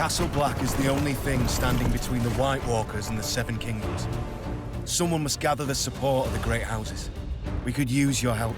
Castle Black is the only thing standing between the White Walkers and the Seven Kingdoms. Someone must gather the support of the great houses. We could use your help.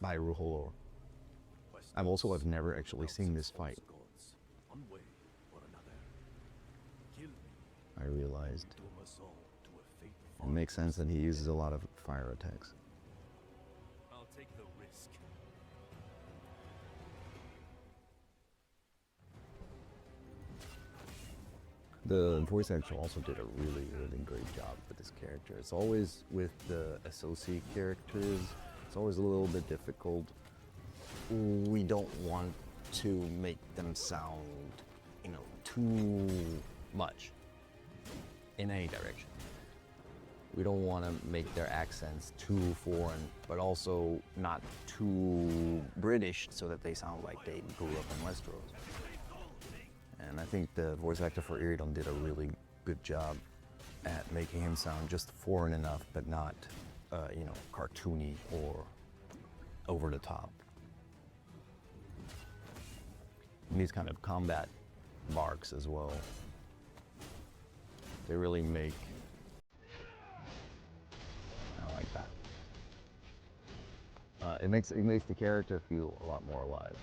by Ruholor. I've never actually seen this fight. I realized it makes sense that he uses a lot of fire attacks. I'll take the risk. The voice actor also did a really great job with this character. It's always with the associate characters, it's always a little bit difficult. We don't want to make them sound, too much in any direction. We don't want to make their accents too foreign, but also not too British so that they sound like they grew up in Westeros. And I think the voice actor for Iridan did a really good job at making him sound just foreign enough, but not, cartoony or over the top. And these kind of combat marks as well, they really make, I like that. It makes the character feel a lot more alive.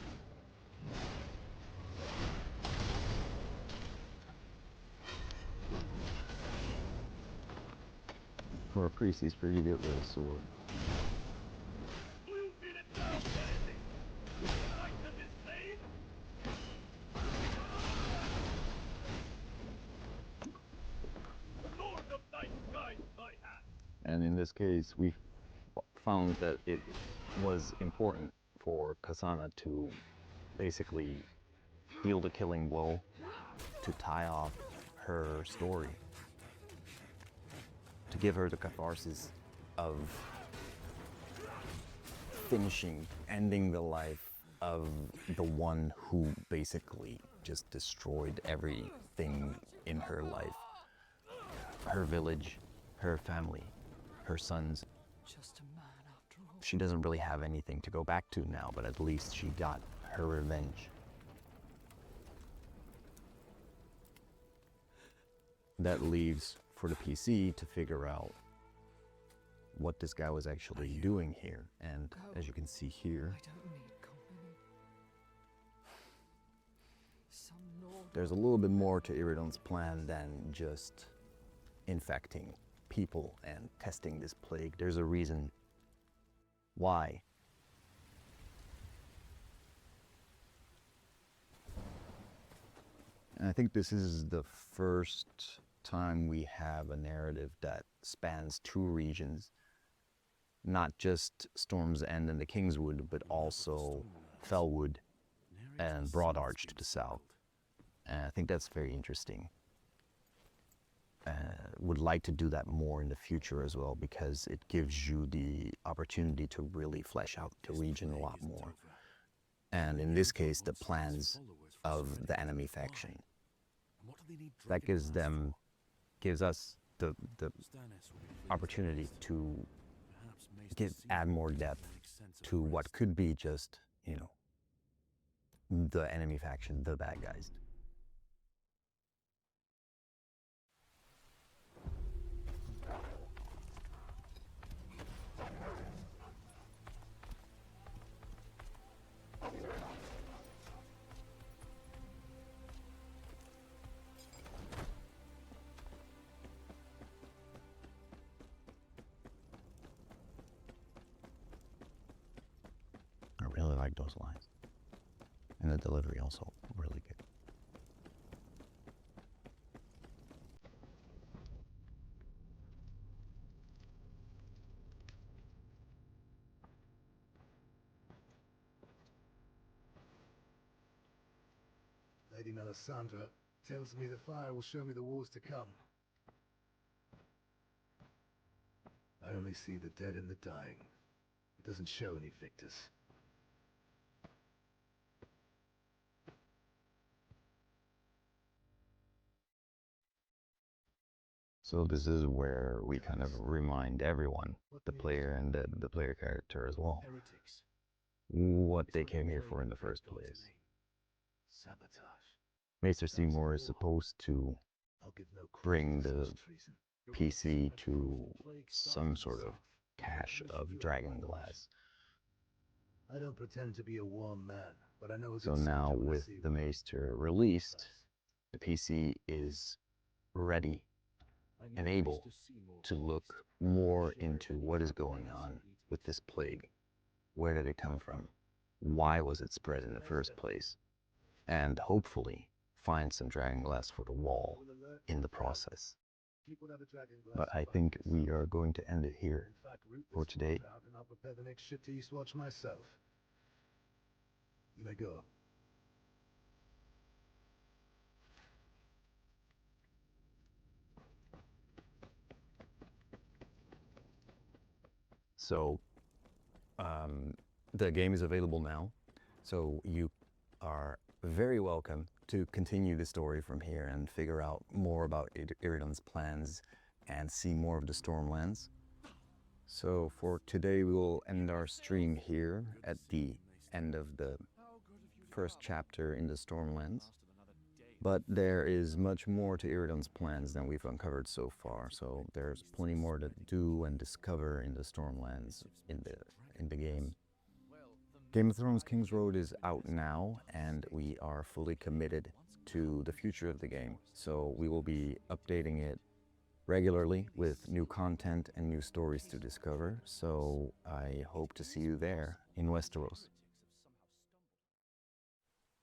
For a priest, he's pretty good with a sword. And in this case, we found that it was important for Kasana to basically wield a killing blow to tie off her story, to give her the catharsis of ending the life of the one who basically just destroyed everything in her life. Her village, her family, her sons. Just a man after all. She doesn't really have anything to go back to now, but at least she got her revenge. That leaves for the PC to figure out what this guy was actually doing here. And as you can see here, I don't need company. there's a little bit more to Iridan's plan than just infecting people and testing this plague. There's a reason why. And I think this is the first time we have a narrative that spans two regions, not just Storm's End and the Kingswood, but also Fellwood and Broadarch to the south. And I think that's very interesting. Would like to do that more in the future as well, because it gives you the opportunity to really flesh out the region a lot more. And in this case, the plans of the enemy faction. That gives us the Stannis will be pleased opportunity with this. to Perhaps Maester add Seymour more can depth make sense of to the what rest. could be just, you know, the enemy faction, the bad guys. I really like those lines. And the delivery also really good. Lady Melisandre tells me the fire will show me the wars to come. I only see the dead and the dying. It doesn't show any victors. So this is where we kind of remind everyone, the player and the player character as well, Heretics. what they came here for in the first place. Sabotage. Maester Seymour is supposed to I'll give no bring credit to the such treason. PC to some sort of cache of dragon glass. I don't pretend to be a warm man, but I know a So good now soldier when I with see the one. Maester released, the PC is ready and able to look more into what is going on with this plague. Where did it come from? Why was it spread in the first place? And hopefully find some dragon glass for the wall in the process. But I think we are going to end it here for today. I'll prepare the next ship to Eastwatch myself. You may go. So the game is available now. So you are very welcome to continue the story from here and figure out more about Iridan's plans and see more of the Stormlands. So for today, we will end our stream here at the end of the first chapter in the Stormlands. But there is much more to Iridan's plans than we've uncovered so far. So there's plenty more to do and discover in the Stormlands in the game. Game of Thrones Kingsroad is out now, and we are fully committed to the future of the game. So we will be updating it regularly with new content and new stories to discover. So I hope to see you there in Westeros.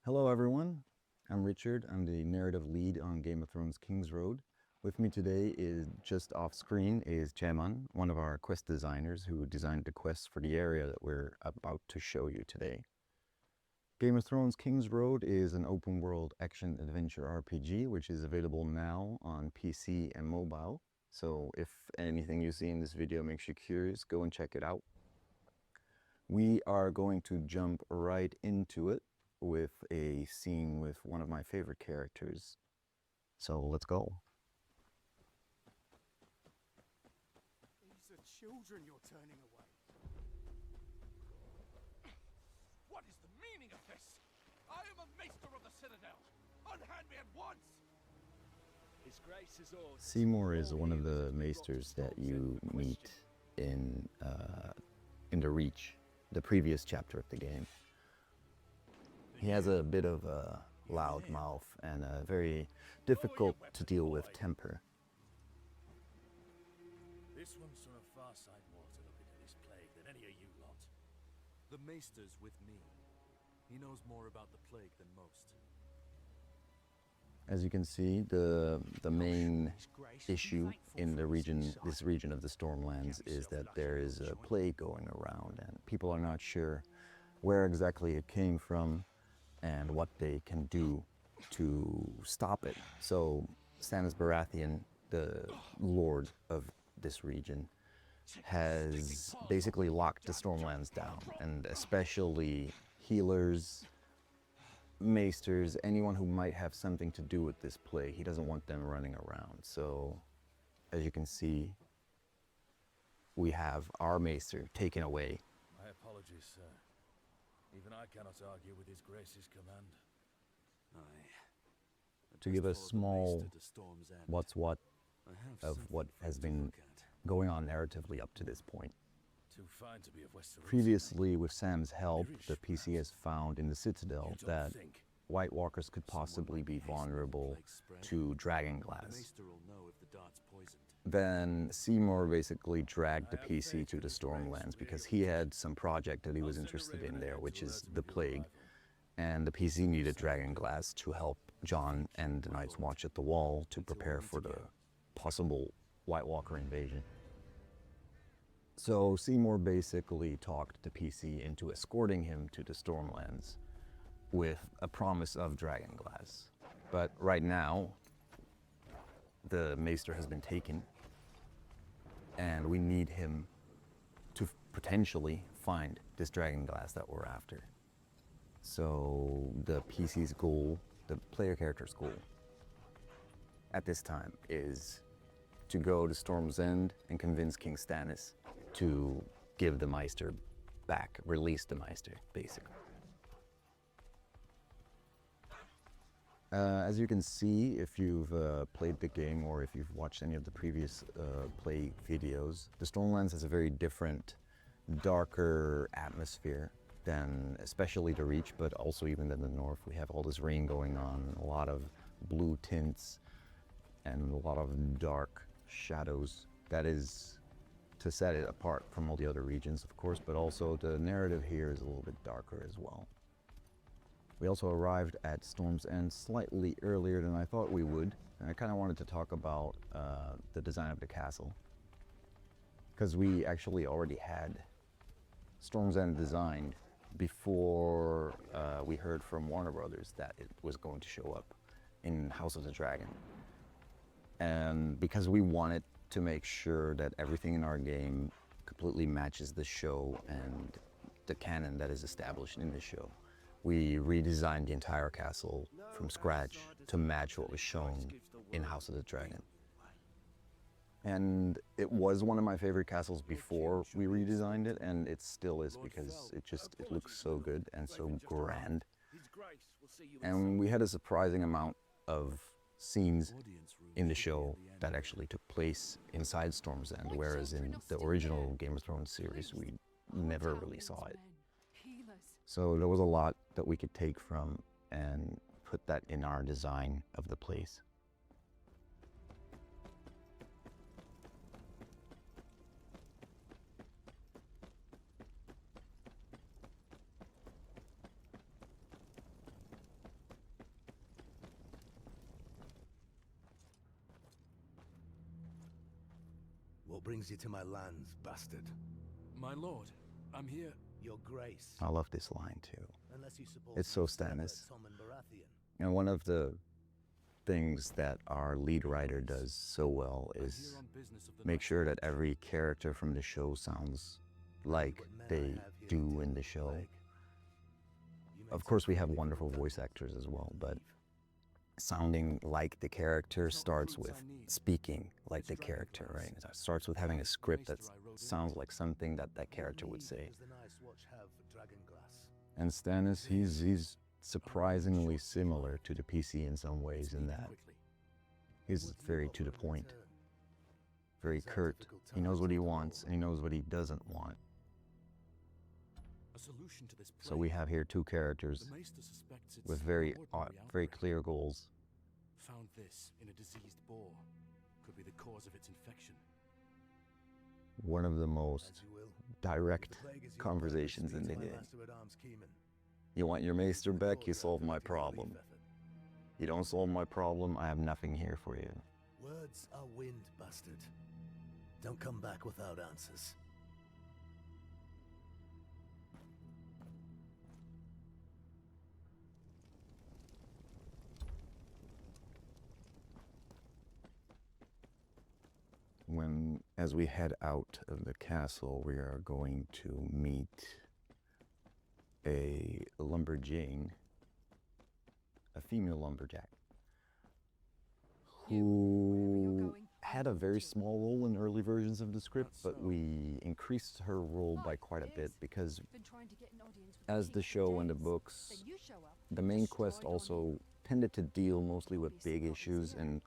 Hello everyone, I'm Richard. I'm the narrative lead on Game of Thrones Kingsroad. With me today is, just off screen, is Ceman, one of our quest designers who designed the quests for the area that we're about to show you today. Game of Thrones Kingsroad is an open world action adventure RPG which is available now on PC and mobile. So if anything you see in this video makes you curious, go and check it out. We are going to jump right into it with a scene with one of my favorite characters. So let's go. These are children you're turning away. What is the meaning of this? I am a maester of the Citadel. Unhand me at once! His Grace is all. Seymour is one of the maesters that you meet in the Reach, the previous chapter of the game. He has a bit of a loud mouth and a very difficult to deal with temper. This one's from a far side more to look into this plague than any of you lot. The maester's with me. He knows more about the plague than most. As you can see, the main issue in the region, this region of the Stormlands, is that there is a plague going around and people are not sure where exactly it came from and what they can do to stop it. So Stannis Baratheon, the lord of this region, has basically locked the Stormlands down, and especially healers, maesters, anyone who might have something to do with this plague. He doesn't want them running around. So as you can see, we have our maester taken away. My apologies, sir. Even I cannot argue with His Grace's command. To give a small what's what of what has been going on narratively up to this point. Too fine to be of Westeros. Previously, with Sam's help, the PC has found in the Citadel that White Walkers could possibly be vulnerable to dragon glass. Then Seymour basically dragged the PC to the Stormlands because he had some project that he was interested in there, which is the Plague. And the PC needed dragon glass to help Jon and the Night's Watch at the Wall to prepare for the possible White Walker invasion. So Seymour basically talked the PC into escorting him to the Stormlands with a promise of dragon glass. But right now, the Maester has been taken, and we need him to potentially find this dragon glass that we're after. So the PC's goal, the player character's goal at this time is to go to Storm's End and convince King Stannis to give the Maester back, release the Maester, basically. As you can see, if you've played the game or if you've watched any of the previous play videos, the Stormlands has a very different, darker atmosphere than especially the Reach, but also even in the north. We have all this rain going on, a lot of blue tints, and a lot of dark shadows. That is to set it apart from all the other regions, of course, but also the narrative here is a little bit darker as well. We also arrived at Storm's End slightly earlier than I thought we would, and I kind of wanted to talk about the design of the castle, because we actually already had Storm's End designed before we heard from Warner Brothers that it was going to show up in House of the Dragon. And because we wanted to make sure that everything in our game completely matches the show and the canon that is established in the show, we redesigned the entire castle from scratch to match what was shown in House of the Dragon. And it was one of my favorite castles before we redesigned it, and it still is because it looks so good and so grand. And we had a surprising amount of scenes in the show that actually took place inside Storm's End, whereas in the original Game of Thrones series, we never really saw it. So there was a lot that we could take from and put that in our design of the place. What brings you to my lands, bastard? My lord, I'm here. Your Grace. I love this line too. Unless you support It's so Stannis. And one of the things that our lead writer does so well is make sure that every character from the show sounds like they do in the show. Of course, we have wonderful voice actors as well, but sounding like the character starts with speaking like the character, right? It starts with having a script that sounds like something that that character would say. And Stannis, he's surprisingly similar to the PC in some ways in that he's very to the point, very curt. He knows what he wants and he knows what he doesn't want. So we have here two characters with very clear goals. Found this in a diseased boar. Could be the cause of its infection. One of the most direct conversations in the game. You want your maester back, you solve my problem. You don't solve my problem, I have nothing here for you. Words are wind, bastard. Don't come back without answers. As we head out of the castle, we are going to meet a lumberjane, a female lumberjack, who had a very small role in early versions of the script, but we increased her role by quite a bit because as the show and the books, the main quest also tended to deal mostly with big issues and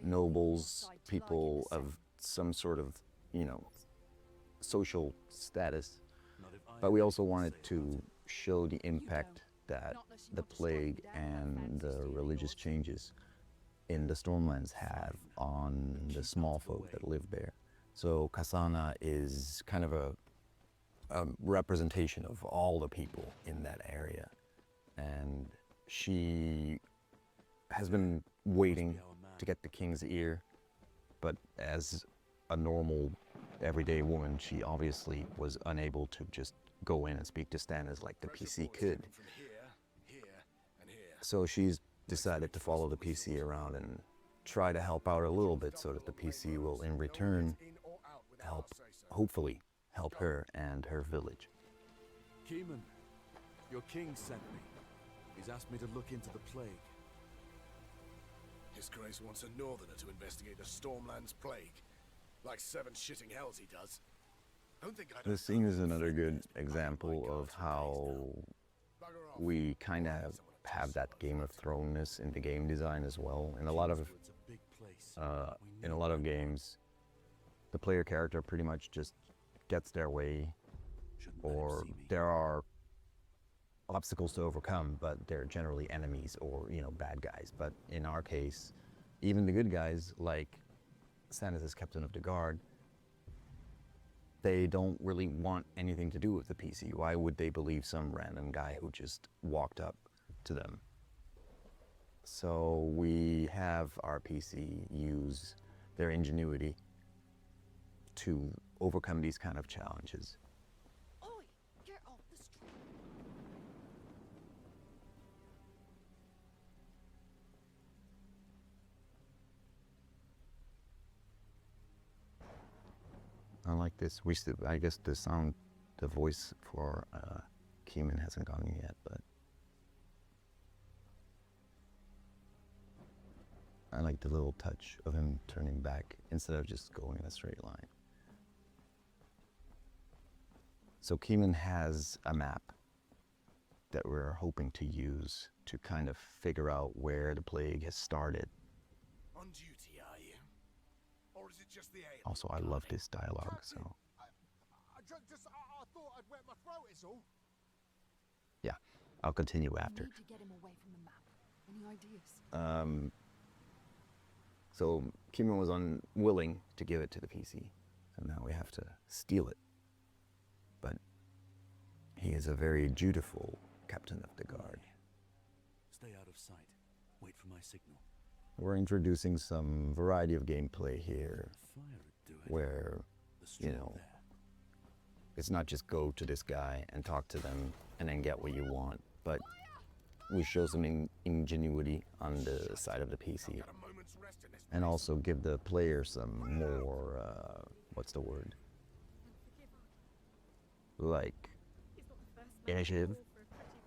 nobles, people of some sort of, social status. But we also wanted to show the impact that the plague and the religious changes in the Stormlands have on the small folk that live there. So Kasana is kind of a representation of all the people in that area. And she has been waiting to get the king's ear, but as a normal, everyday woman, she obviously was unable to just go in and speak to Stannis like the PC could. So she's decided to follow the PC around and try to help out a little bit so that the PC will in return hopefully help her and her village. Keeman, your king sent me. He's asked me to look into the plague. His Grace wants a northerner to investigate the Stormlands plague. Like 7 shitting hells he does. This scene is another good example of how we kind of have that Game of Thrones in the game design as well. In a lot of games, the player character pretty much just gets their way, or there are obstacles to overcome, but they're generally enemies or bad guys. But in our case, even the good guys, like Stannis as captain of the guard, they don't really want anything to do with the PC. Why would they believe some random guy who just walked up to them? So we have our PC use their ingenuity to overcome these kind of challenges. Oi, get off the street. I like this. I guess the voice for Keeman hasn't gone yet, but I like the little touch of him turning back instead of just going in a straight line. So Keeman has a map that we're hoping to use to kind of figure out where the plague has started. On duty, are you? Or is it just the ale? Also, I love this dialogue, so. I thought I'd wet my throat, is all. Yeah, I'll continue after. Need to get him away from the map. Any ideas? So Keeman was unwilling to give it to the PC, so now we have to steal it. But he is a very dutiful captain of the guard. Stay out of sight. Wait for my signal. We're introducing some variety of gameplay here, Fire would do it. where, The straw there. it's not just go to this guy and talk to them and then get what you want, but we show some ingenuity on the side of the PC, Got a moment's rest in this and also give the player some more, what's the word? Like, initiative.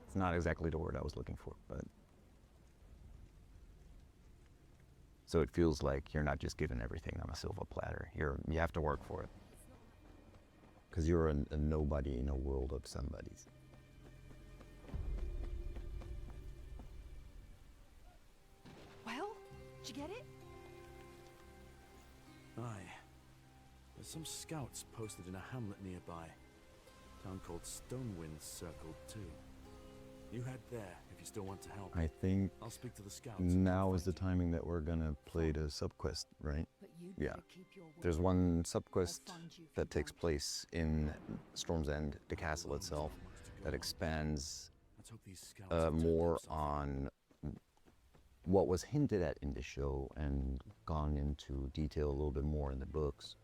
It's not exactly the word I was looking for, but. So it feels like you're not just given everything on a silver platter. You have to work for it. Because you're a nobody in a world of somebodies. Well, did you get it? Aye. There's some scouts posted in a hamlet nearby. Town called Stonewind circled too. You head there if you still want to help. I think I'll speak to the scouts. now is the timing that we're gonna play the subquest, right? But you Yeah. better keep your word. There's one subquest I'll find you if that you takes don't. place in Storm's End, the castle itself, that expands Let's hope these scouts will turn more up something. on what was hinted at in the show and gone into detail a little bit more in the books.